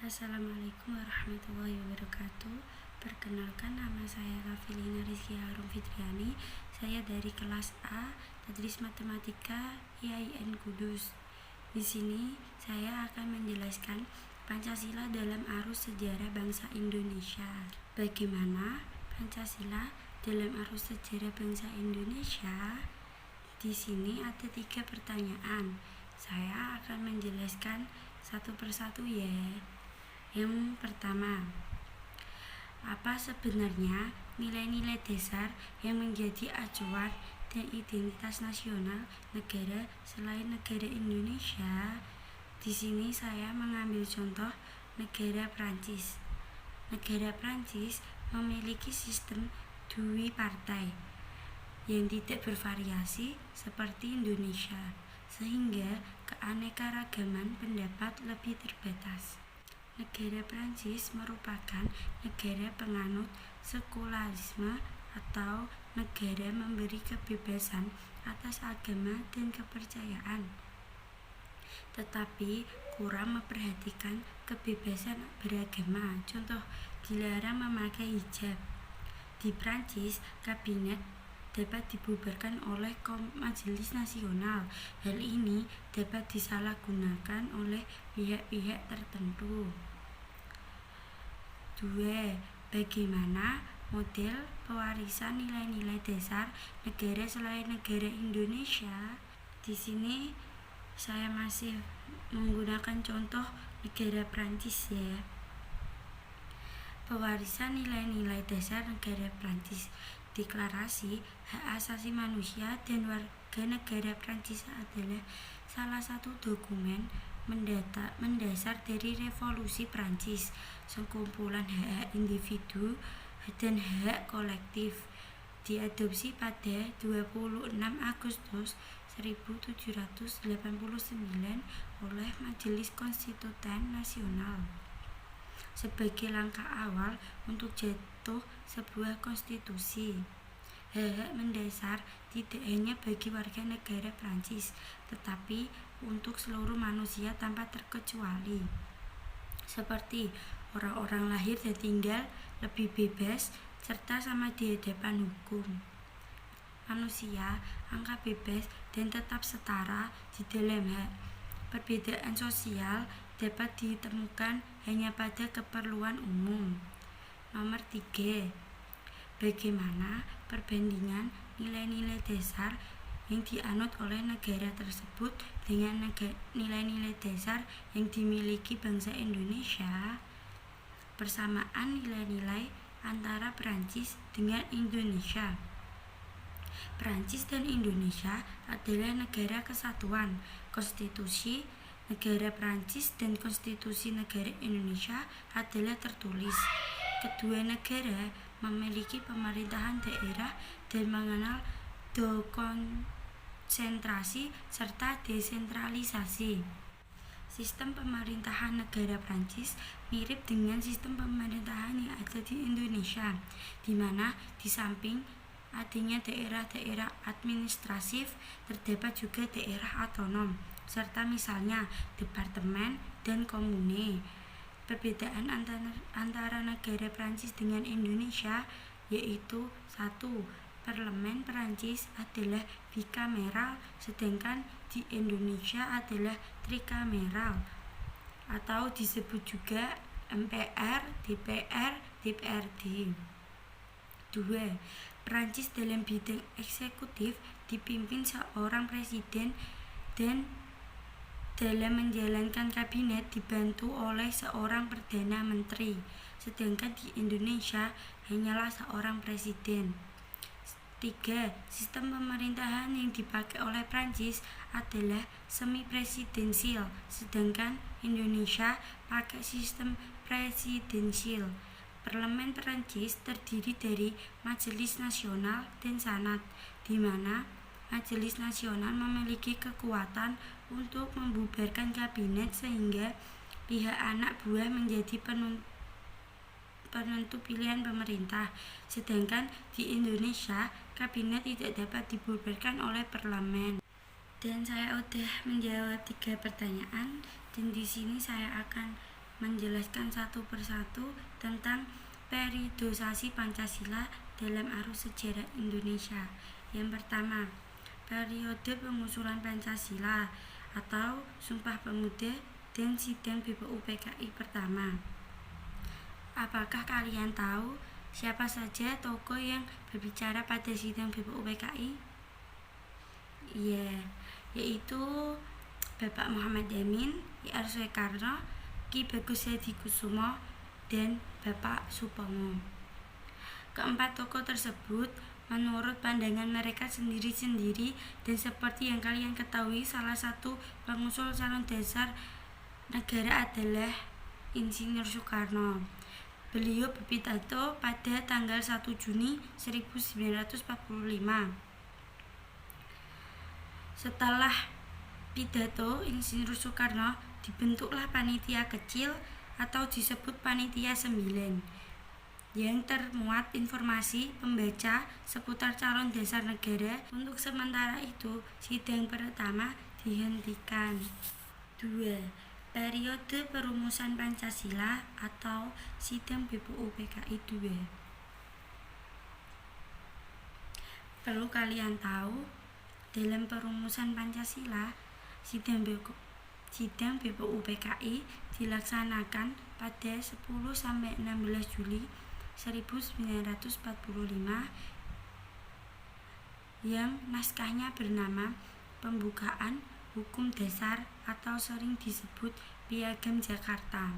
Assalamualaikum warahmatullahi wabarakatuh. Perkenalkan, nama saya Kafilina Rizky Harum Fitriani. Saya dari kelas A, Tadris Matematika IAIN Kudus. Di sini saya akan menjelaskan Pancasila dalam arus sejarah bangsa Indonesia. Bagaimana Pancasila dalam arus sejarah bangsa Indonesia? Di sini ada 3 pertanyaan. Saya akan menjelaskan satu persatu ya. Yang pertama, apa sebenarnya nilai-nilai dasar yang menjadi acuan dan identitas nasional negara selain negara Indonesia? Di sini saya mengambil contoh negara Prancis. Negara Prancis memiliki sistem dui partai yang tidak bervariasi seperti Indonesia, sehingga keanekaragaman pendapat lebih terbatas. Negara Prancis merupakan negara penganut sekularisme atau negara memberi kebebasan atas agama dan kepercayaan, tetapi kurang memperhatikan kebebasan beragama. Contoh, dilarang memakai hijab. Di Prancis, kabinet dapat dibubarkan oleh Majelis Nasional. Hal ini dapat disalahgunakan oleh pihak-pihak tertentu. 2. Bagaimana model pewarisan nilai-nilai dasar negara selain negara Indonesia? Di sini saya masih menggunakan contoh negara Prancis ya. Pewarisan nilai-nilai dasar negara Prancis. Deklarasi Hak Asasi Manusia dan Warga Negara Prancis adalah salah satu dokumen mendasar dari Revolusi Prancis, sekumpulan hak-hak individu dan hak kolektif. Diadopsi pada 26 Agustus 1789 oleh Majelis Konstituen Nasional sebagai langkah awal untuk jatuh sebuah konstitusi. Hak-hak mendasar tidak hanya bagi warga negara Prancis, tetapi untuk seluruh manusia tanpa terkecuali, seperti orang-orang lahir dan tinggal lebih bebas serta sama di hadapan hukum. Manusia angka bebas dan tetap setara di dalam hak. Perbedaan sosial dapat ditemukan hanya pada keperluan umum. Nomor 3. Bagaimana perbandingan nilai-nilai dasar yang dianut oleh negara tersebut dengan nilai-nilai dasar yang dimiliki bangsa Indonesia? Persamaan nilai-nilai antara Prancis dengan Indonesia. Prancis dan Indonesia adalah negara kesatuan. Konstitusi negara Prancis dan konstitusi negara Indonesia adalah tertulis. Kedua negara memiliki pemerintahan daerah dan mengenal dekonsentrasi serta desentralisasi. Sistem pemerintahan negara Prancis mirip dengan sistem pemerintahan yang ada di Indonesia, di mana di samping adanya daerah-daerah administratif, terdapat juga daerah otonom, serta misalnya departemen dan komune. Perbedaan antara negara Prancis dengan Indonesia yaitu 1. Parlemen Prancis adalah bikameral, sedangkan di Indonesia adalah trikameral, atau disebut juga MPR, DPR, DPRD. 2. Prancis dalam bidang eksekutif dipimpin seorang presiden dan dalam menjalankan kabinet dibantu oleh seorang perdana menteri, sedangkan di Indonesia hanyalah seorang presiden. 3. Sistem pemerintahan yang dipakai oleh Prancis adalah semi-presidensial, sedangkan Indonesia pakai sistem presidensial. Parlemen Prancis terdiri dari Majelis Nasional dan Senat, di mana Majelis Nasional memiliki kekuatan untuk membubarkan kabinet sehingga pihak anak buah menjadi penentu pilihan pemerintah. Sedangkan di Indonesia, kabinet tidak dapat dibubarkan oleh parlemen. Dan saya udah menjawab 3 pertanyaan, dan di sini saya akan menjelaskan satu persatu tentang periodisasi Pancasila dalam arus sejarah Indonesia. Yang pertama, periode pengusulan Pancasila atau Sumpah Pemuda dan Sidang BPUPKI pertama. Apakah kalian tahu siapa saja tokoh yang berbicara pada sidang BPUPKI? Yaitu Bapak Muhammad Yamin, I.R. Soekarno, Ki Bagus Hadikusumo, dan Bapak Supomo. Keempat tokoh tersebut menurut pandangan mereka sendiri-sendiri, dan seperti yang kalian ketahui, salah satu pengusul calon dasar negara adalah Insinyur Soekarno. Beliau berpidato pada tanggal 1 Juni 1945. Setelah pidato Insinyur Soekarno, dibentuklah panitia kecil atau disebut Panitia 9 yang termuat informasi pembaca seputar calon dasar negara. Untuk sementara itu, sidang pertama dihentikan. 2. Periode perumusan Pancasila atau sidang BPUPKI 2. Perlu kalian tahu, dalam perumusan Pancasila, sidang BPUPKI dilaksanakan pada 10-16 Juli 1945 yang naskahnya bernama Pembukaan Hukum Dasar atau sering disebut Piagam Jakarta.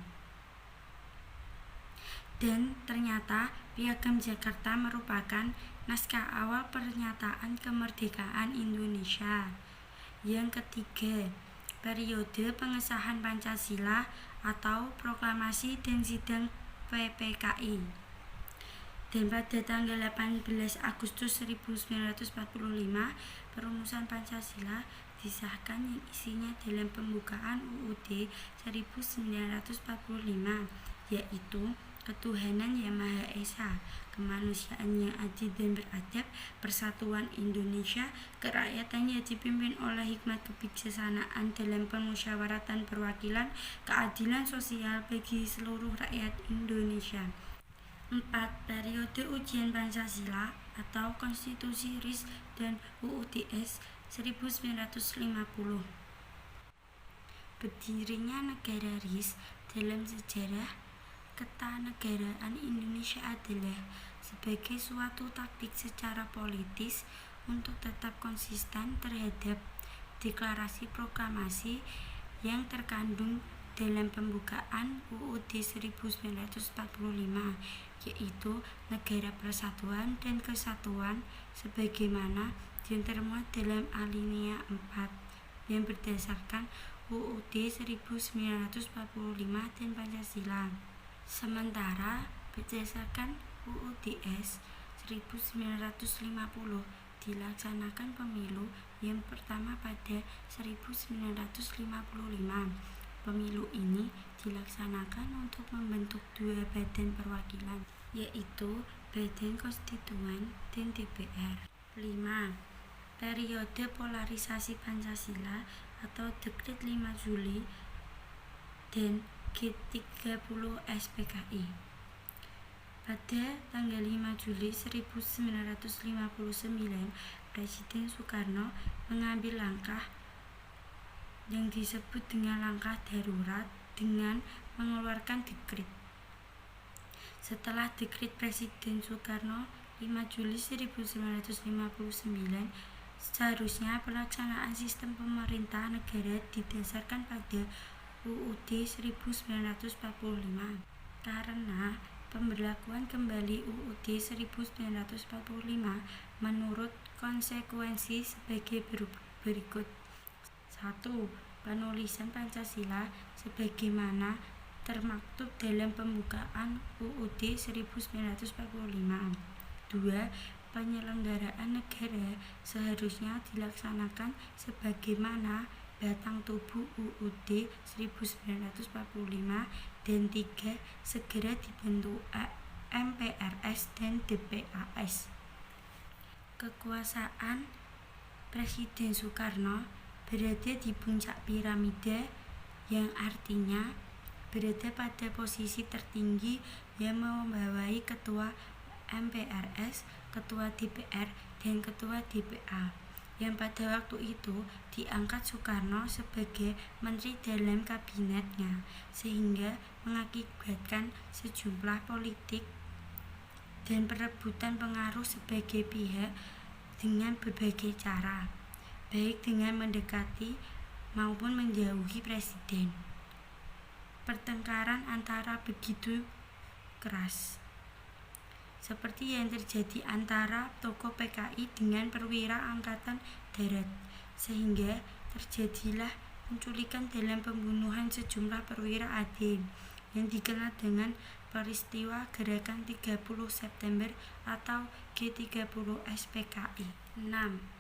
Dan ternyata Piagam Jakarta merupakan naskah awal pernyataan kemerdekaan Indonesia. Yang ketiga, periode pengesahan Pancasila atau proklamasi dan sidang PPKI. Dan pada tanggal 18 Agustus 1945, perumusan Pancasila disahkan yang isinya dalam pembukaan UUD 1945, yaitu ketuhanan yang Maha Esa, kemanusiaan yang adil dan beradab, persatuan Indonesia, kerakyatan yang dipimpin oleh hikmat kebijaksanaan dalam permusyawaratan perwakilan, keadilan sosial bagi seluruh rakyat Indonesia. 4. Periode ujian Pancasila atau Konstitusi RIS dan UUDS 1950. Berdirinya negara RIS dalam sejarah ketatanegaraan Indonesia adalah sebagai suatu taktik secara politis untuk tetap konsisten terhadap deklarasi proklamasi yang terkandung dalam pembukaan UUD 1945, yaitu negara persatuan dan kesatuan sebagaimana yang termuat dalam alinea 4 yang berdasarkan UUD 1945 dan Pancasila. Sementara berdasarkan UUDS 1950 dilaksanakan pemilu yang pertama pada 1955. Pemilu ini dilaksanakan untuk membentuk 2 badan perwakilan, yaitu Badan Konstituen dan DPR. 5. Periode polarisasi Pancasila atau Dekret 5 Juli dan G30 SPKI. Pada tanggal 5 Juli 1959, Presiden Soekarno mengambil langkah yang disebut dengan langkah darurat dengan mengeluarkan dekret. Setelah dekret Presiden Soekarno 5 Juli 1959, seharusnya pelaksanaan sistem pemerintah negara didasarkan pada UUD 1945. Karena pemberlakuan kembali UUD 1945 menurut konsekuensi sebagai berikut. 1. Penulisan Pancasila sebagaimana termaktub dalam pembukaan UUD 1945. 2. Penyelenggaraan negara seharusnya dilaksanakan sebagaimana batang tubuh UUD 1945. Dan 3. Segera dibentuk MPRS dan DPAS. Kekuasaan Presiden Soekarno berada di puncak piramida, yang artinya berada pada posisi tertinggi yang membawai Ketua MPRS, Ketua DPR, dan Ketua DPA, yang pada waktu itu diangkat Soekarno sebagai menteri dalam kabinetnya, sehingga mengakibatkan sejumlah politik dan perebutan pengaruh sebagai pihak dengan berbagai cara, baik dengan mendekati maupun menjauhi presiden. Pertengkaran antara begitu keras, seperti yang terjadi antara tokoh PKI dengan perwira Angkatan Darat, sehingga terjadilah penculikan dalam pembunuhan sejumlah perwira AD yang dikenal dengan peristiwa Gerakan 30 September atau G30 SPKI. 6.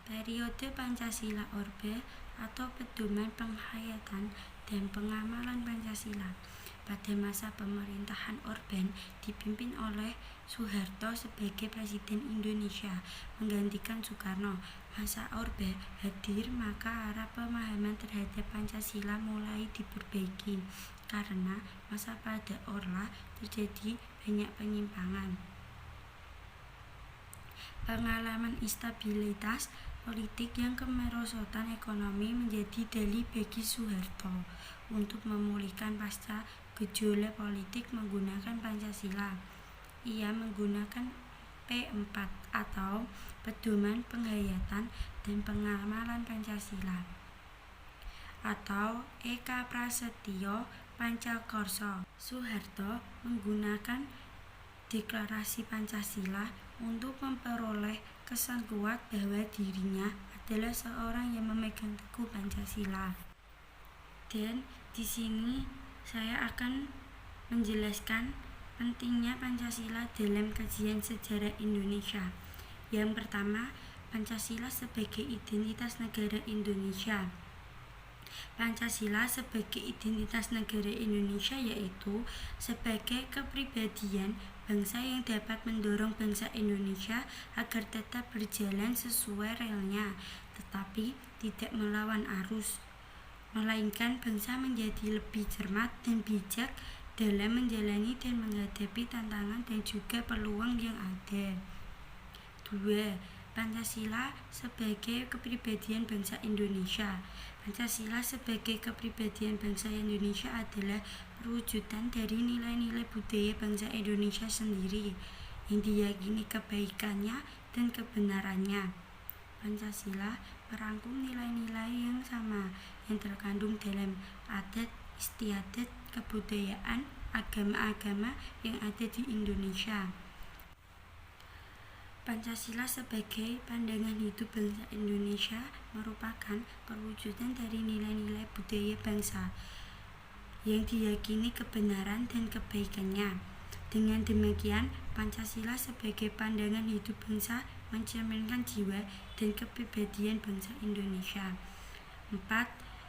Periode Pancasila Orde atau pedoman penghayatan dan pengamalan Pancasila. Pada masa pemerintahan Orde dipimpin oleh Soeharto sebagai Presiden Indonesia menggantikan Soekarno. Masa Orde hadir, maka arah pemahaman terhadap Pancasila mulai diperbaiki karena masa pada Orla terjadi banyak penyimpangan. Pengalaman instabilitas politik yang kemerosotan ekonomi menjadi dalih bagi Soeharto untuk memulihkan pasca gejolak politik menggunakan Pancasila. Ia menggunakan P4 atau Pedoman Penghayatan dan Pengamalan Pancasila atau Eka Prasetyo Pancakarsa. Soeharto menggunakan Deklarasi Pancasila untuk memperoleh kesan kuat bahwa dirinya adalah seorang yang memegang teguh Pancasila. Dan di sini saya akan menjelaskan pentingnya Pancasila dalam kajian sejarah Indonesia. Yang pertama, Pancasila sebagai identitas negara Indonesia. Pancasila sebagai identitas negara Indonesia yaitu sebagai kepribadian bangsa yang dapat mendorong bangsa Indonesia agar tetap berjalan sesuai relnya, tetapi tidak melawan arus, melainkan bangsa menjadi lebih cermat dan bijak dalam menjalani dan menghadapi tantangan dan juga peluang yang ada. 2. Pancasila sebagai kepribadian bangsa Indonesia. Pancasila sebagai kepribadian bangsa Indonesia adalah perwujudan dari nilai-nilai budaya bangsa Indonesia sendiri yang diyakini kebaikannya dan kebenarannya. Pancasila merangkum nilai-nilai yang sama yang terkandung dalam adat istiadat kebudayaan agama-agama yang ada di Indonesia. Pancasila sebagai pandangan hidup bangsa Indonesia merupakan perwujudan dari nilai-nilai budaya bangsa yang diyakini kebenaran dan kebaikannya. Dengan demikian, Pancasila sebagai pandangan hidup bangsa mencerminkan jiwa dan kepribadian bangsa Indonesia. 4.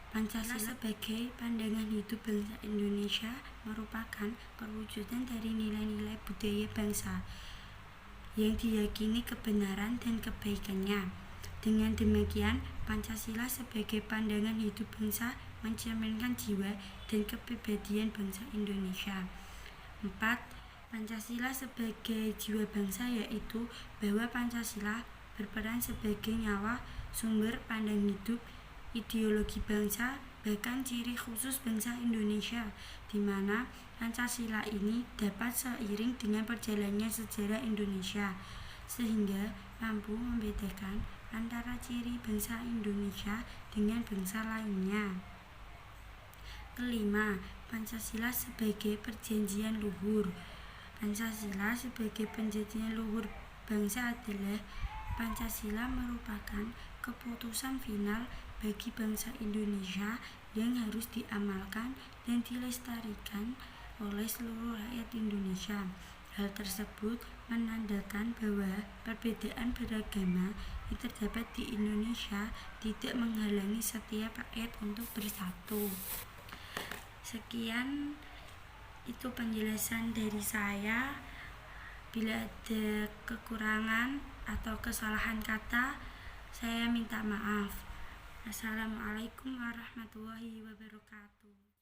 Pancasila sebagai pandangan hidup bangsa Indonesia merupakan perwujudan dari nilai-nilai budaya bangsa yang diyakini kebenaran dan kebaikannya. Dengan demikian, Pancasila sebagai pandangan hidup bangsa mencerminkan jiwa dan kepribadian bangsa Indonesia. 4. Pancasila sebagai jiwa bangsa yaitu bahwa Pancasila berperan sebagai nyawa, sumber pandang hidup, ideologi bangsa, bahkan ciri khusus bangsa Indonesia, di mana Pancasila ini dapat seiring dengan perjalannya sejarah Indonesia, sehingga mampu membedakan antara ciri bangsa Indonesia dengan bangsa lainnya. 5. Pancasila sebagai perjanjian luhur. Pancasila sebagai perjanjian luhur bangsa adalah Pancasila merupakan keputusan final bagi bangsa Indonesia yang harus diamalkan dan dilestarikan oleh seluruh rakyat Indonesia. Hal tersebut menandakan bahwa perbedaan beragama yang terdapat di Indonesia tidak menghalangi setiap rakyat untuk bersatu. Sekian itu penjelasan dari saya. Bila ada kekurangan atau kesalahan kata, saya minta maaf. Assalamualaikum warahmatullahi wabarakatuh.